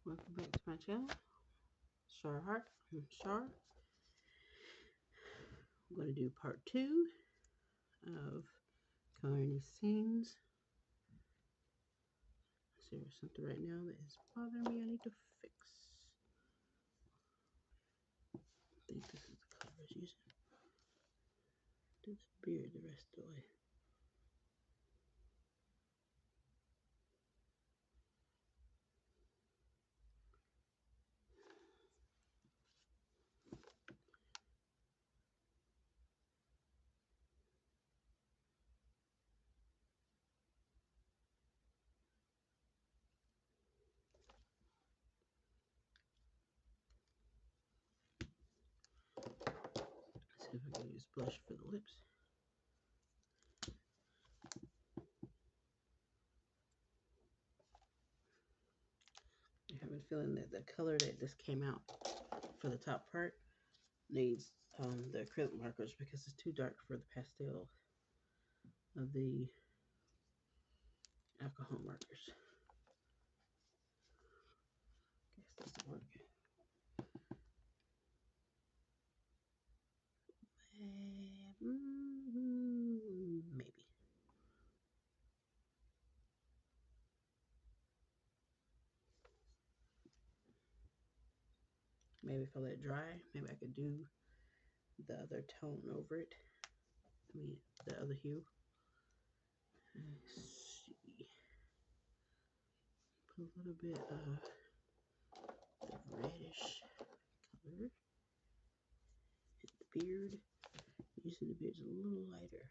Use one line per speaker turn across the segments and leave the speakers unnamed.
Welcome back to my channel, Char Hart. I'm Char. I'm going to do part 2 of coloring these scenes. So there's something right now that is bothering me I need to fix. I think this is the color I was using. Do the beard the rest of the way. Let's see if I can use blush for the lips. I have a feeling that the color that this came out for the top part needs the acrylic markers because it's too dark for the pastel of the alcohol markers. Guess this will work. Maybe. Maybe if I let it dry, maybe I could do the other tone over it. I mean, the other hue. Let's see. Put a little bit of the reddish color. Hit the beard. Usually the beard's a little lighter.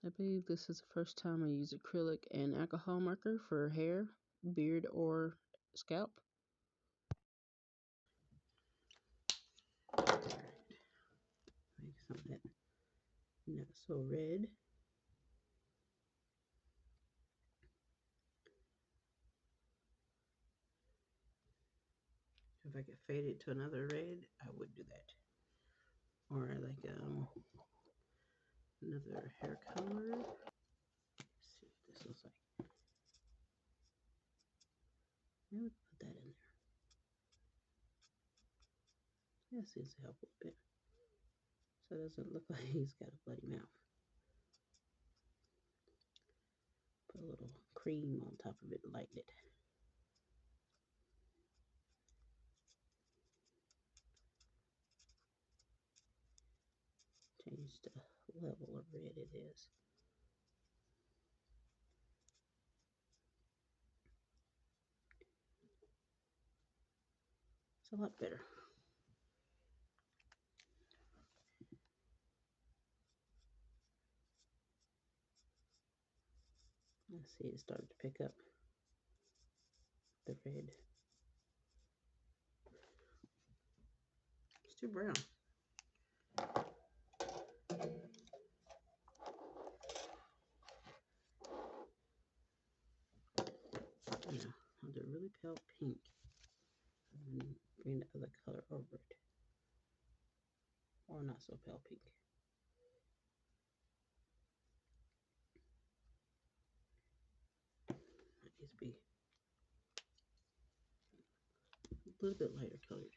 I believe this is the first time I use acrylic and alcohol marker for hair, beard, or scalp. Alright. Make some of that not so red. If I could fade it to another red, I would do that. Or like another hair color. Let's see what this looks like. Maybe put that in there. That seems to help a little bit. So it doesn't look like he's got a bloody mouth. Put a little cream on top of it, lighten it. Change the level of red it is. It's a lot better. Let's see, it started to pick up the red. It's too brown. Yeah, I'll do a really pale pink and bring the other color over it. Or not so pale pink. It needs to be a little bit lighter colored.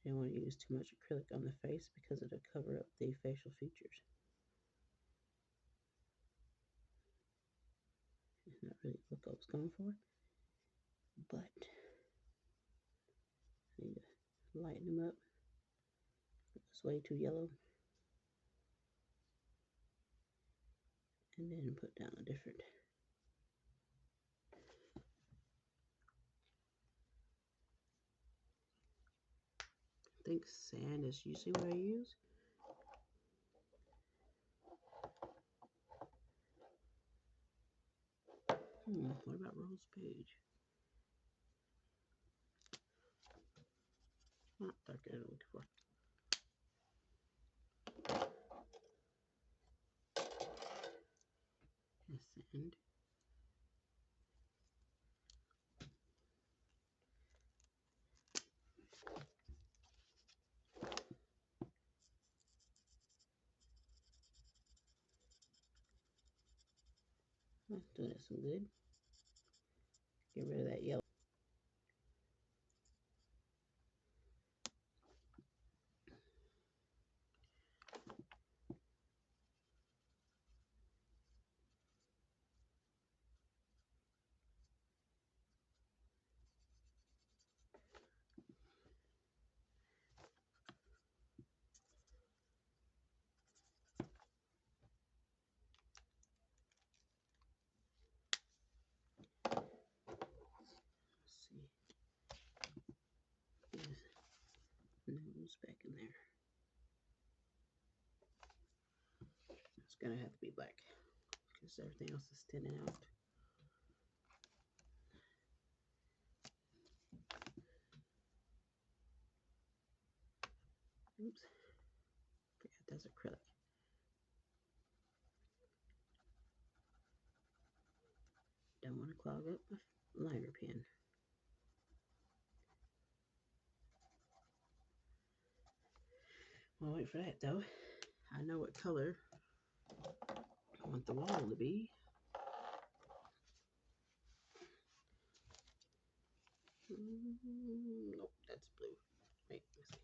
I don't want to use too much acrylic on the face because it'll cover up the facial features. It's not really what I was going for, but I need to lighten them up. It's way too yellow. And then put down a different. I think sand is usually what I use. What about Rose Page? Not darker than I'm looking for. And sand. That's doing it some good. Get rid of that yellow. Let's see. Get his nose back in there. It's gonna have to be black because everything else is standing out. Oops. Forgot that's acrylic. Don't want to clog up my liner pen. I'll wait for that though. I know what color I want the wall to be. Nope, that's blue. Wait, let's see.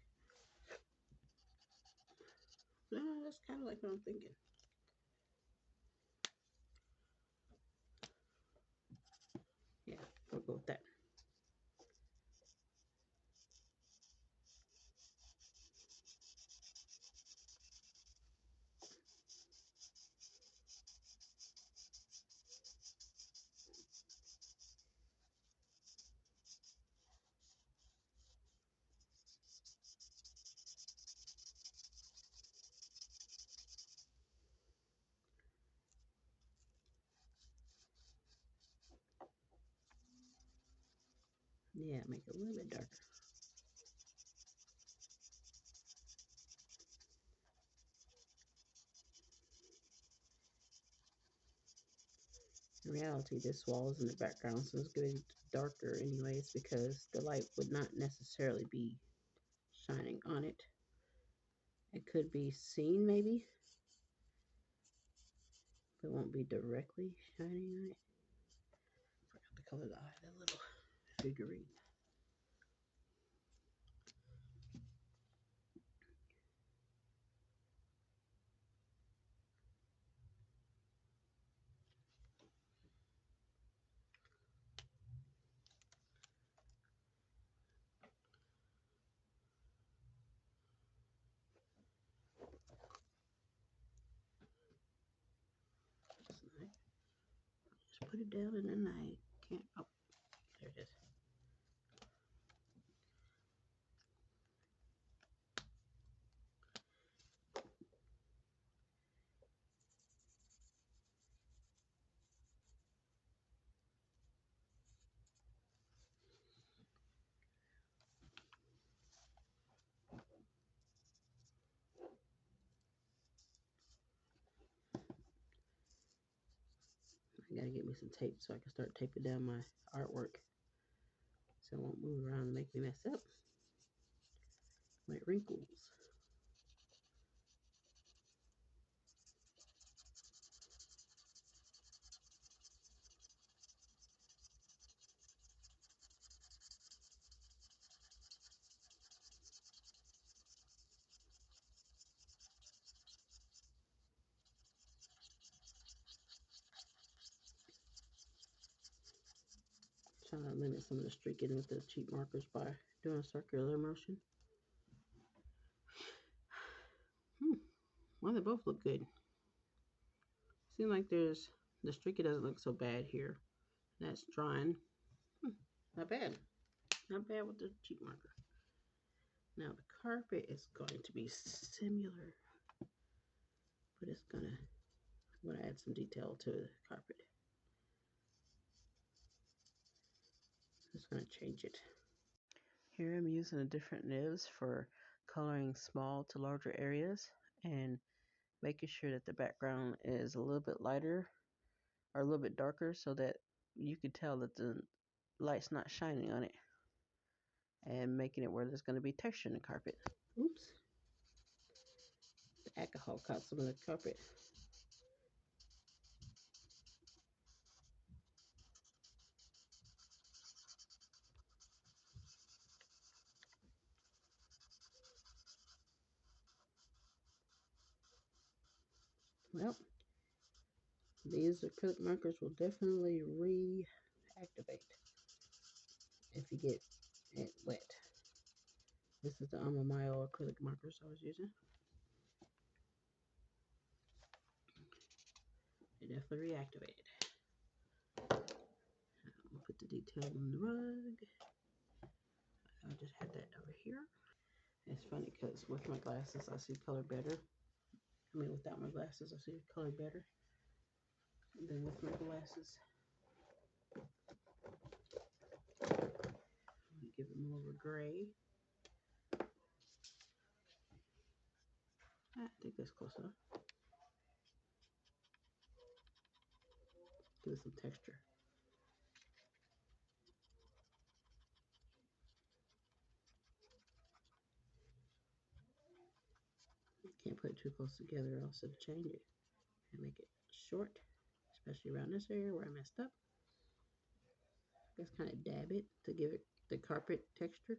No, that's kind of like what I'm thinking. Yeah, we'll go with that. Yeah, make it a little bit darker. In reality, this wall is in the background, so it's getting darker anyways because the light would not necessarily be shining on it. It could be seen maybe, but it won't be directly shining on it. Forgot the color of the eye, that little figurine. Just put it down in the night. Can't. Oh, there it is. I gotta get me some tape so I can start taping down my artwork so it won't move around and make me mess up my wrinkles. Trying to limit some of the streaking with the cheap markers by doing a circular motion. Well, they both look good. Seems like there's the streaky doesn't look so bad here. That's drying. Not bad. Not bad with the cheap marker. Now the carpet is going to be similar, but it's gonna. I'm gonna add some detail to the carpet. Just gonna change it. Here I'm using the different nibs for coloring small to larger areas and making sure that the background is a little bit lighter or a little bit darker so that you can tell that the light's not shining on it, and making it where there's going to be texture in the carpet. Oops. The alcohol caught some of the carpet. Well, these acrylic markers will definitely reactivate if you get it wet. This is the Amamayo acrylic markers I was using. They definitely reactivated. I'll put the detail on the rug. I just had that over here. It's funny because with my glasses I see color better. I mean, without my glasses I see color better than with my glasses. Give it more of a gray. I think that's close enough. Give it some texture. Can't put it too close together, or else it'll change it and make it short, especially around this area where I messed up. Just kind of dab it to give it the carpet texture.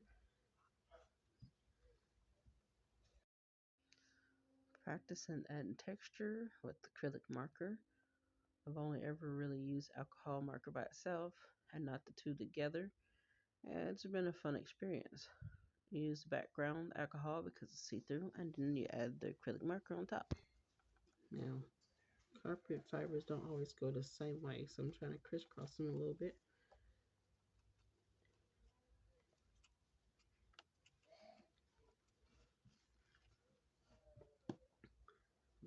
Practicing adding texture with acrylic marker. I've only ever really used alcohol marker by itself and not the two together. And it's been a fun experience. You use the background alcohol because it's see-through, and then you add the acrylic marker on top. Now, carpet fibers don't always go the same way, so I'm trying to crisscross them a little bit.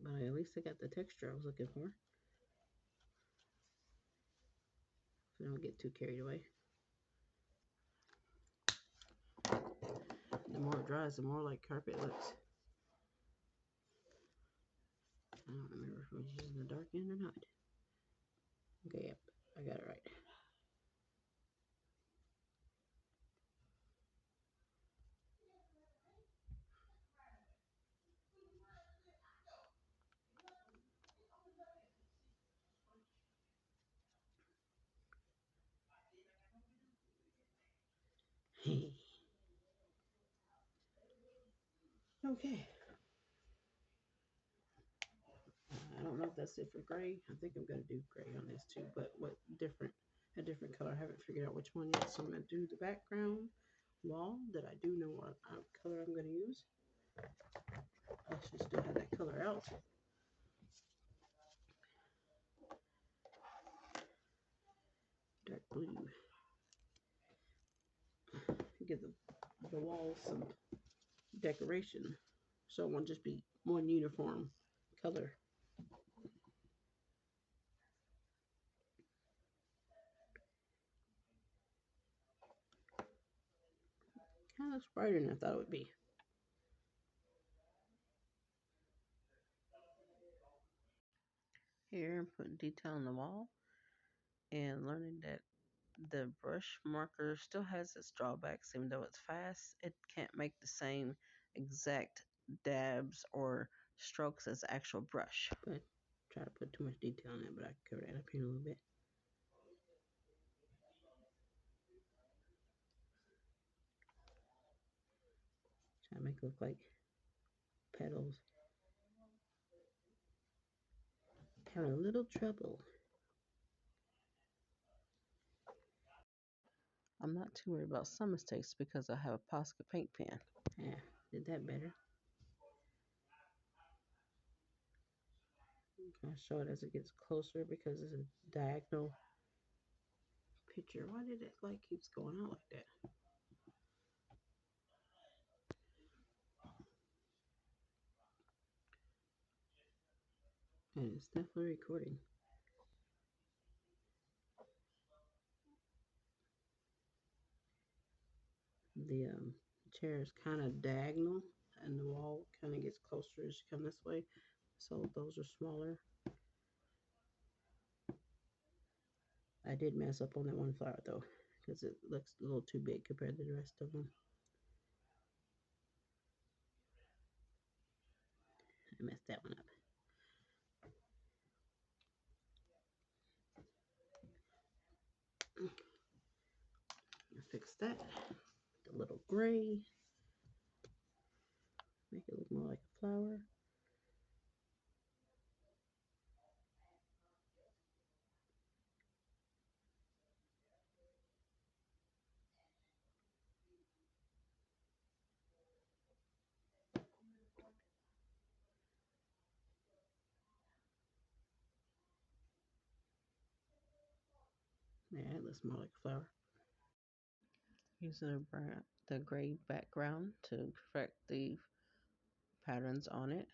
But at least I got the texture I was looking for. So I don't get too carried away. The more it dries, the more like carpet looks. I don't remember if I was using the dark end or not. Okay, yep, I got it right. Hey. Okay. I don't know if that's it for gray. I think I'm gonna do gray on this too, but what different, a different color. I haven't figured out which one yet. So I'm gonna do the background wall that I do know what color I'm gonna use. I should still have that color out. Dark blue. Give the walls some decoration, so it won't just be one uniform color. Kind of looks brighter than I thought it would be. Here I'm putting detail on the wall and learning that the brush marker still has its drawbacks. Even though it's fast, it can't make the same exact dabs or strokes as the actual brush. But try to put too much detail on it, but I can cover that up here a little bit. Try to make it look like petals. Having a little trouble. I'm not too worried about some mistakes because I have a Posca paint pen. Yeah, did that better. I'll show it as it gets closer because it's a diagonal picture. Why did it like keeps going out like that? And it's definitely recording. The chair is kind of diagonal, and the wall kind of gets closer as you come this way. So those are smaller. I did mess up on that one flower though, because it looks a little too big compared to the rest of them. I messed that one up. I fixed that. The little gray. Make it look more like a flower. Yeah, it looks more like a flower. Use the gray background to correct the patterns on it.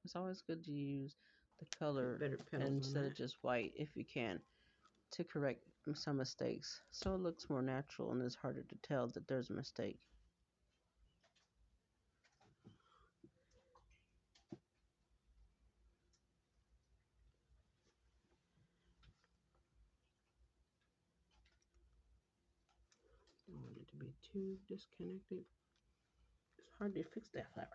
It's always good to use the color instead of just white if you can to correct some mistakes, so it looks more natural and it's harder to tell that there's a mistake. Don't want it to be too disconnected. It's hard to fix that flower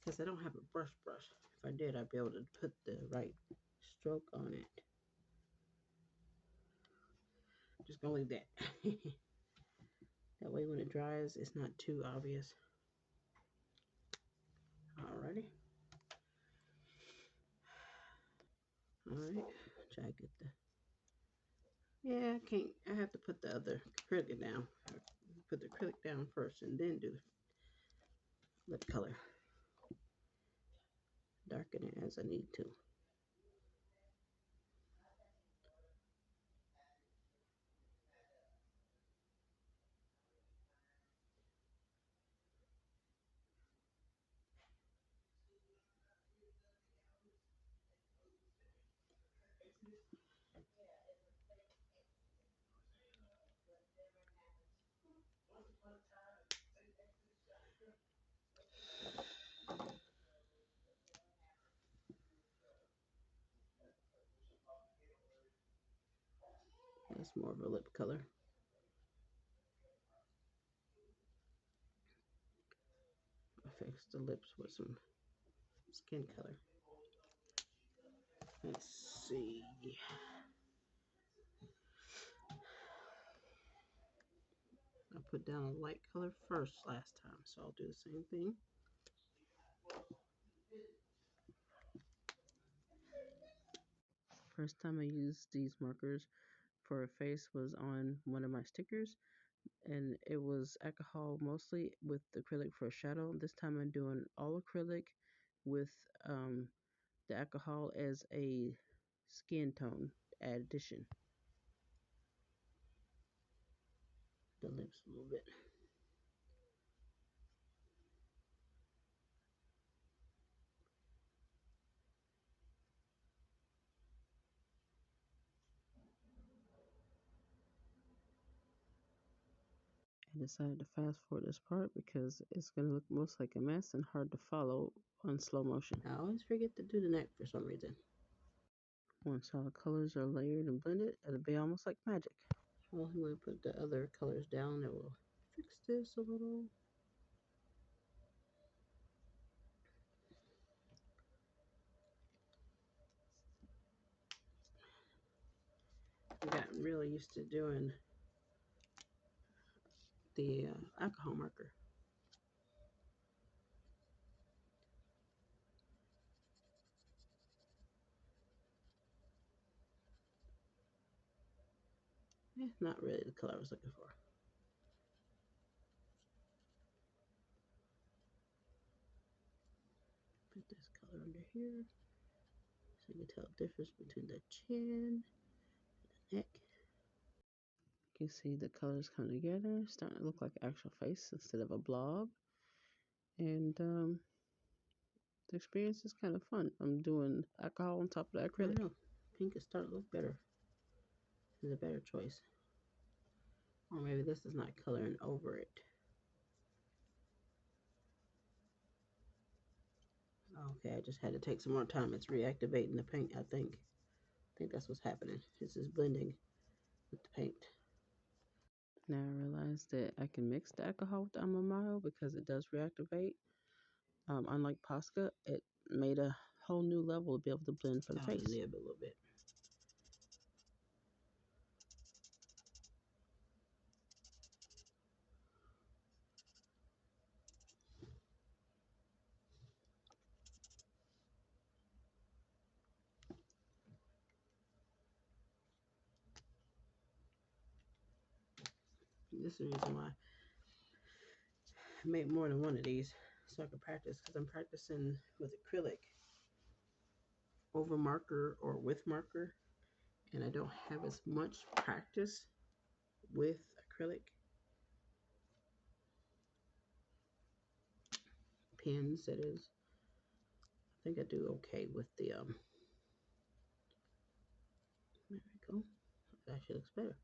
because I don't have a brush. If I did, I'd be able to put the right stroke on it. Just gonna leave that. That way when it dries, it's not too obvious. Alrighty. Alright, try to get the... Yeah, I can't. I have to put the other acrylic down. Put the acrylic down first and then do the lip color. Darken it as I need to. That's more of a lip color. I fixed the lips with some skin color. Let's see. I put down a light color first last time, so I'll do the same thing. First time I used these markers for a face was on one of my stickers, and it was alcohol mostly with acrylic for a shadow. This time I'm doing all acrylic with the alcohol as a skin tone addition. The lips a little bit. I decided to fast forward this part because it's going to look most like a mess and hard to follow on slow motion. I always forget to do the neck for some reason. Once all the colors are layered and blended, it'll be almost like magic. Well, I'm going to put the other colors down. It will fix this a little. I've gotten really used to doing the alcohol marker. Not really the color I was looking for. Put this color under here so you can tell the difference between the chin and the neck. You can see the colors come together, starting to look like an actual face instead of a blob. And the experience is kind of fun. I'm doing alcohol on top of the acrylic. I know. Pink is starting to look better. It's a better choice. Or maybe this is not coloring over it. Okay, I just had to take some more time. It's reactivating the paint, I think. I think that's what's happening. This is blending with the paint. Now I realized that I can mix the alcohol with the Amamaro because it does reactivate. Unlike Posca, it made a whole new level to be able to blend for the face. A little bit. This is the reason why I made more than one of these so I can practice, because I'm practicing with acrylic over marker or with marker, and I don't have as much practice with acrylic pens. That is, I think I do okay with the there we go. It actually looks better. I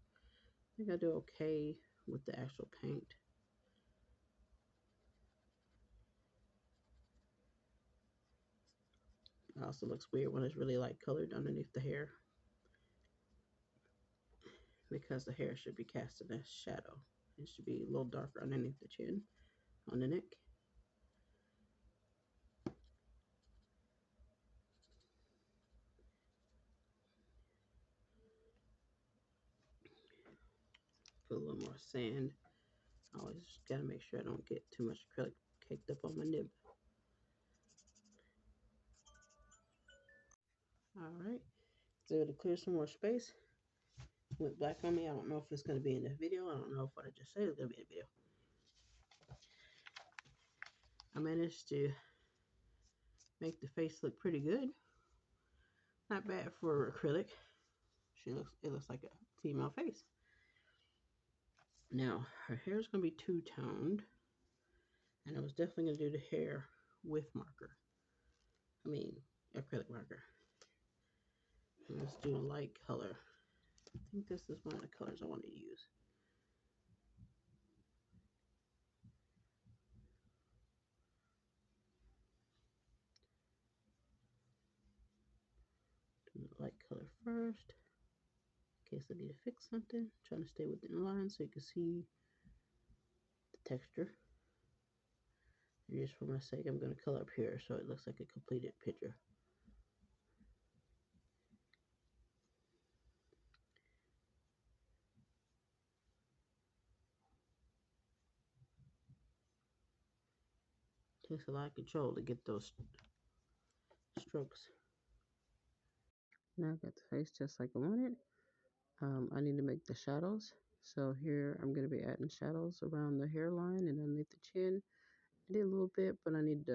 think I do okay with the actual paint. It also looks weird when it's really light colored underneath the hair, because the hair should be cast in a shadow. It should be a little darker underneath the chin, on the neck. Put a little more sand. I always gotta make sure I don't get too much acrylic caked up on my nib. All right, so to clear some more space, went black on me. I don't know if it's gonna be in the video. I don't know if what I just said is gonna be in the video. I managed to make the face look pretty good. Not bad for acrylic. It looks like a female face. Now her hair is gonna be two-toned, and I was definitely gonna do the hair with marker. I mean acrylic marker. And let's do a light color. I think this is one of the colors I want to use. Do the light color first, in case I need to fix something. Trying to stay within the line so you can see the texture. And just for my sake, I'm going to color up here so it looks like a completed picture. Takes a lot of control to get those strokes. Now I got the face just like I wanted. I need to make the shadows. So here I'm going to be adding shadows around the hairline and underneath the chin. I did a little bit, but I need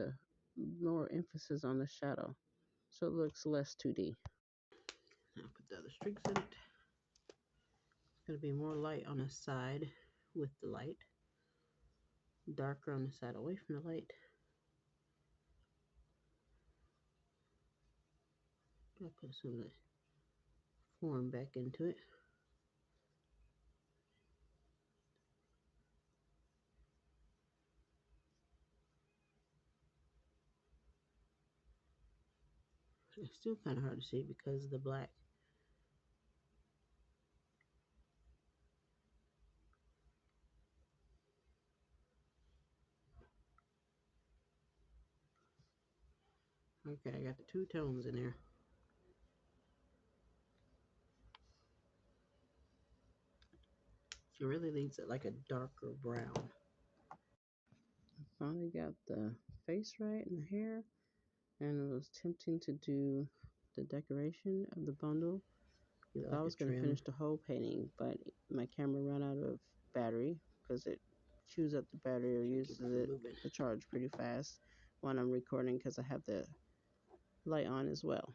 more emphasis on the shadow so it looks less 2D. Now put the other streaks in it. It's going to be more light on the side with the light, darker on the side away from the light. I'll put some of the form back into it. It's still kind of hard to see because of the black. Okay, I got the two tones in there. It really leaves it like a darker brown. I finally got the face right and the hair, and it was tempting to do the decoration of the bundle. I thought I was going to finish the whole painting, but my camera ran out of battery because it chews up the battery or uses the charge pretty fast when I'm recording because I have the light on as well.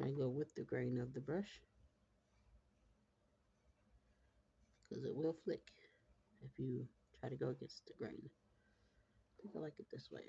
I go with the grain of the brush. because it will flick if you try to go against the grain. I think I like it this way.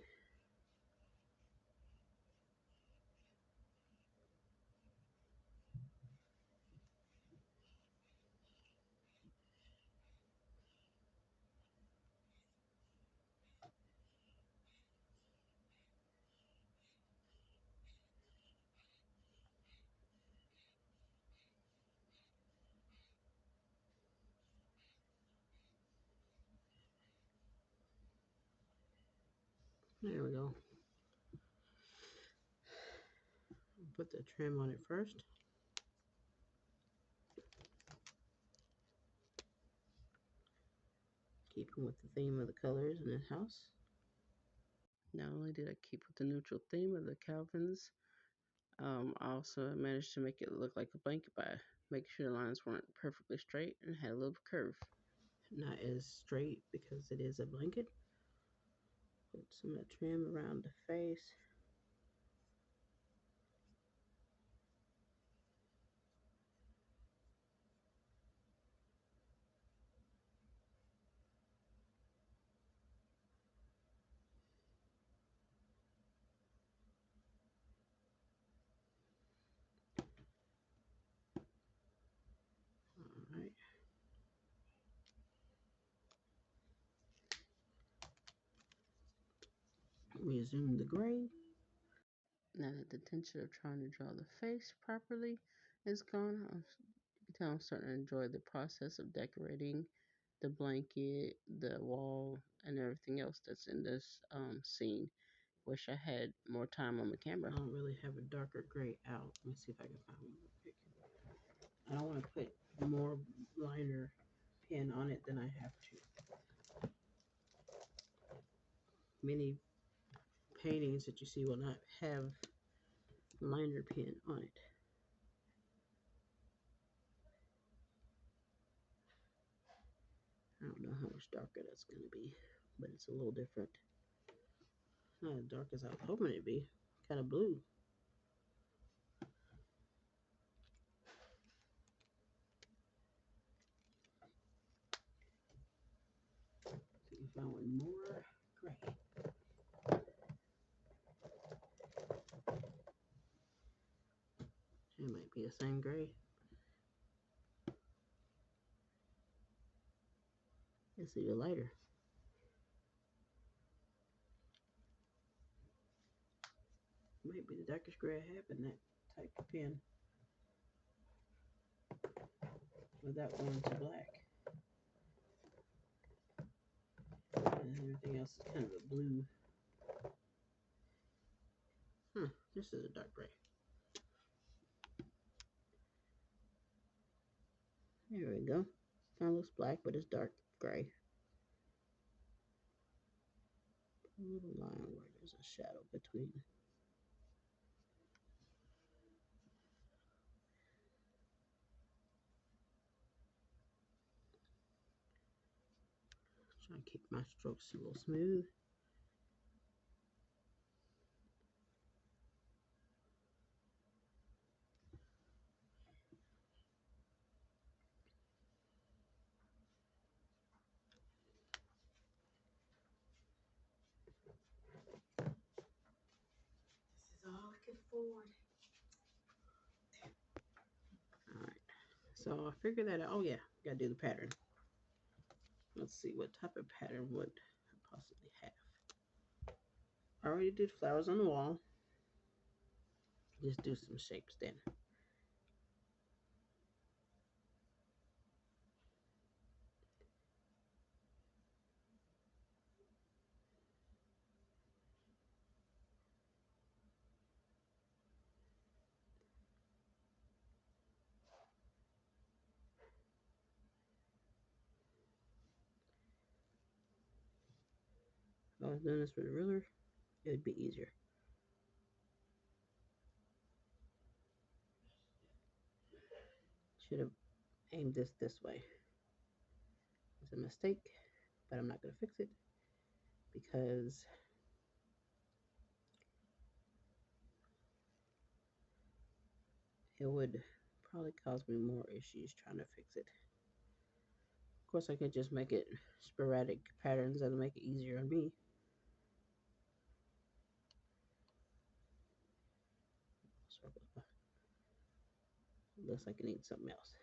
There we go. Put the trim on it first. Keeping with the theme of the colors in this house. Not only did I keep with the neutral theme of the Calvins, I also managed to make it look like a blanket by making sure the lines weren't perfectly straight and had a little curve. Not as straight because it is a blanket. Put some of the trim around the face. All right. Resume the gray. Now that the tension of trying to draw the face properly is gone, you can tell I'm starting to enjoy the process of decorating the blanket, the wall, and everything else that's in this scene. Wish I had more time on the camera. I don't really have a darker gray out. Let me see if I can find one real quick. I don't want to put more liner pen on it than I have to. Many paintings that you see will not have liner pen on it. I don't know how much darker that's going to be, but it's a little different. Not as dark as I was hoping it'd be. Kind of blue. See if I find one more gray. It might be the same gray. It's even lighter. Might be the darkest gray I have in that type of pen. Without going to black. And everything else is kind of a blue. This is a dark gray. There we go. Kind of looks black, but it's dark gray. A little line where there's a shadow between. Try to keep my strokes a little smooth. This is all I can afford. Alright, so I figured that out. Oh yeah, gotta do the pattern. Let's see what type of pattern would I possibly have. I already did flowers on the wall. Just do some shapes then. If I was doing this with a ruler, it would be easier. Should have aimed this way. It's a mistake, but I'm not going to fix it because it would probably cause me more issues trying to fix it. course, I could just make it sporadic patterns that'll make it easier on me. Looks like it needs something else.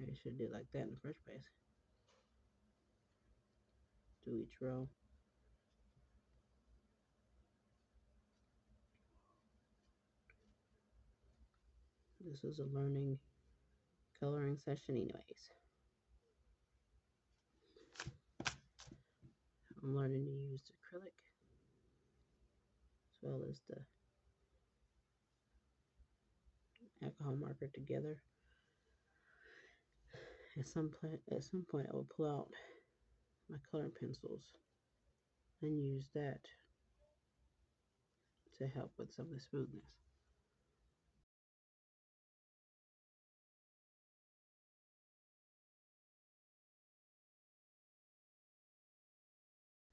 I should do it like that in the first place. Do each row. This is a learning coloring session anyways. I'm learning to use acrylic as well as the alcohol marker together. At some point I will pull out my coloring pencils and use that to help with some of the smoothness.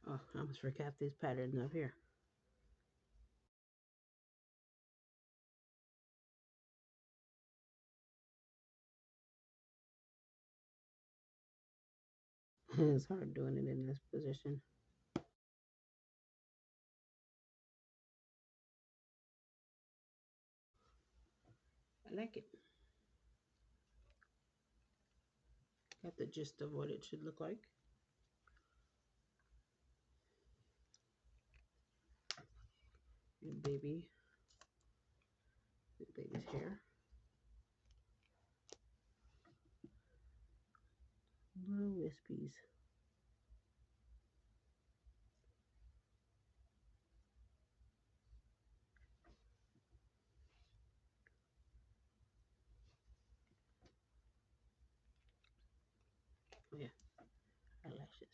Oh, I almost forgot these patterns up here. It's hard doing it in this position. I like it. Got the gist of what it should look like. And baby's hair. Little wispies. Oh yeah, eyelashes.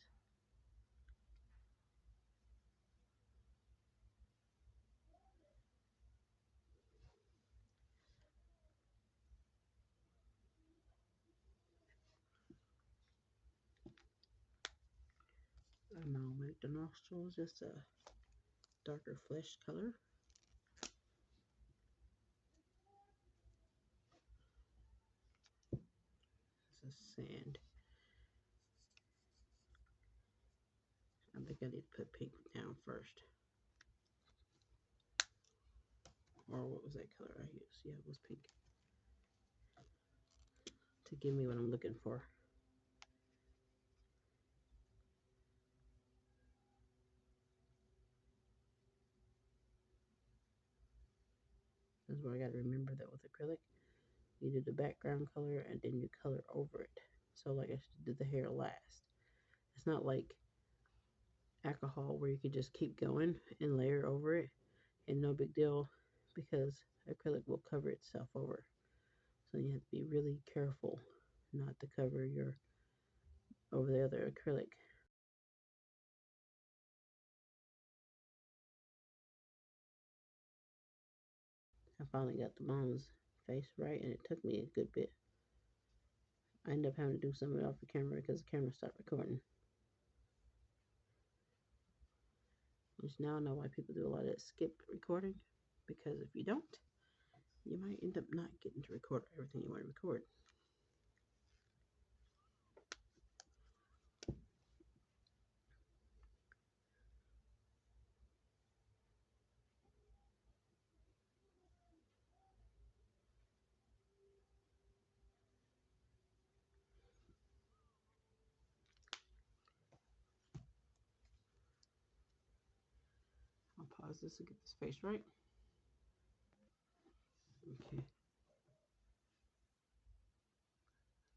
And I'll make the nostrils just a darker flesh color. This is sand. I think I need to put pink down first. Or what was that color I used? Yeah, it was pink. To give me what I'm looking for. This is where I got to remember that with acrylic, you do the background color and then you color over it. So like I should do the hair last. It's not like alcohol where you can just keep going and layer over it and no big deal because acrylic will cover itself over. So you have to be really careful not to cover your over the other acrylic. I finally got the mom's face right and it took me a good bit. I ended up having to do some of it off the camera because the camera stopped recording. Which now I know why people do a lot of skip recording, because if you don't, you might end up not getting to record everything you want to record. I'll pause this to get this face right. Okay.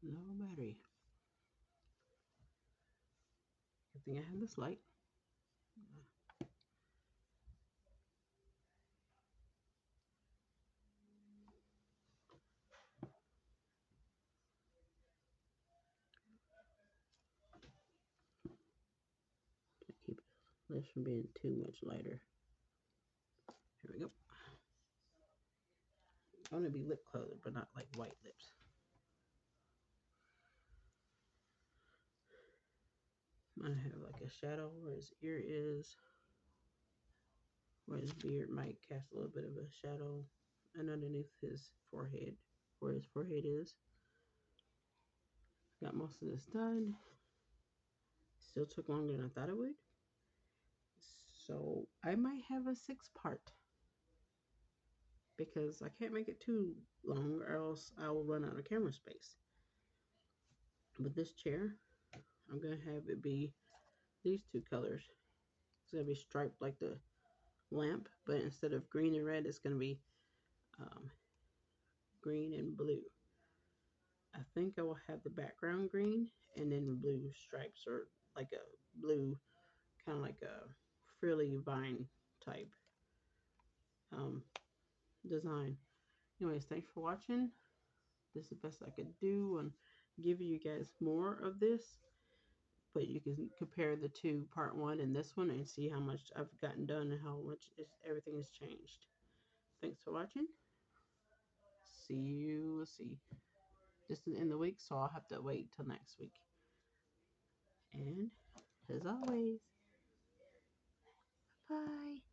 No battery. Good thing I have this light. Keep this from being too much lighter. Here we go. I want to be lip colored, but not like white lips. I have like a shadow where his ear is, where his beard might cast a little bit of a shadow, and underneath his forehead, where his forehead is. Got most of this done. Still took longer than I thought it would. So I might have a 6-part because I can't make it too long or else I will run out of camera space. But this chair, I'm going to have it be these two colors. It's going to be striped like the lamp, but instead of green and red, it's going to be green and blue. I think I will have the background green and then blue stripes, or like a blue, kind of like a frilly vine type design. Anyways, thanks for watching. This is the best I could do and give you guys more of this. But you can compare the two, part 1 and this one, and see how much I've gotten done and how much everything has changed. Thanks for watching. See you. Let's see. This is in the week, so I'll have to wait till next week. And as always, bye.